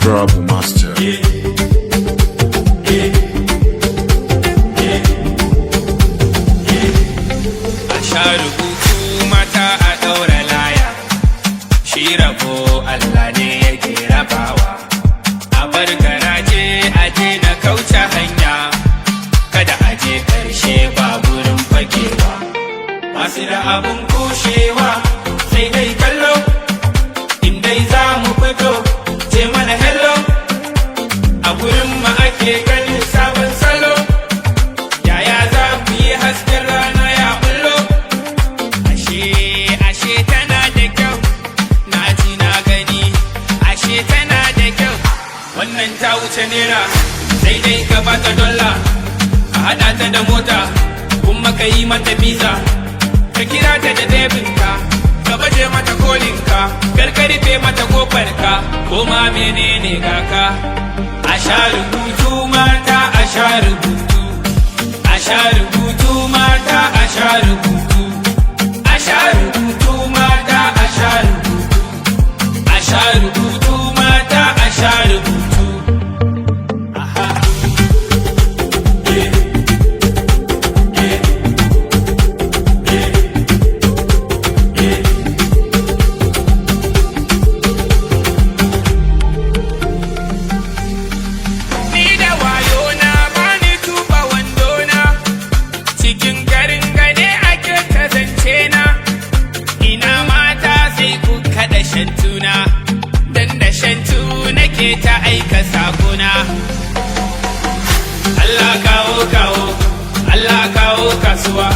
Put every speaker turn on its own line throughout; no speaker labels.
Trouble Master.
A sha rubutu mata a ɗaura laya, shi rabo Allah ne yake rabawa. A bar garaje a je na kauce hanya, kada a je ƙarshe ba gurin fakewa. Masu da abun kushewa sai dai kallo, in dai za mu fito ce mana hello. A gurin ma ake ganin sabon salo, yaya za ku yi hasken rana ya bullo. Ashe tana da kyau, na ji na gani, ashe tana da kyau. Wannan ta wuce naira, sai dai ka bata dolla, ka haɗa ta da mota, kuma ka yi mata visa. Ka kira ta da debinka, ka baje mata kolinka, kar ka rufe mata kofarka, ko ma menene kaka. A sha rubutu mata, a sha rubutu, a sha rubutu mata, a sha rubutu, a sha rubutu mata, a sha rubutu, a sha rubutu mata, a sha rubutu. Aha. Ni da wayona bani tuba wandona, cikin garin gane ake kazance na. Ina mata sai ku kaɗa shantuna, dan da shantu nake ta aika sakona. Allah kawo kawo, Allah kawo kasuwa,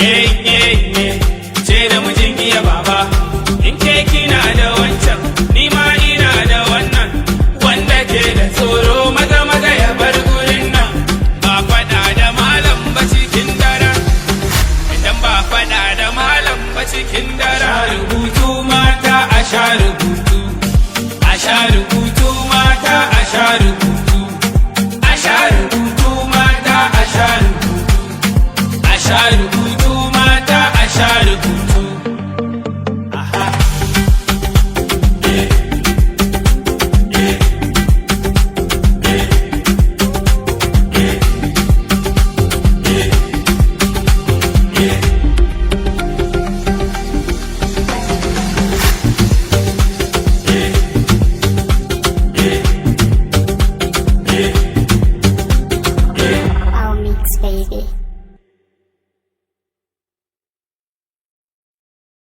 ye ye ye, ce da mijin iya baba. In ke kina da wancan, ni ma ina da wannan, wanda ke da tsoro maza maza ya bar gurin nan. Ba faɗa da malam ba cikin dare, idan ba faɗa da malam ba cikin dare. A sha rubutu mata, a sha rubutu, a sha rubutu mata, a sha rubutu, a sha rubutu mata, a sha rubutu, a sha rubutu.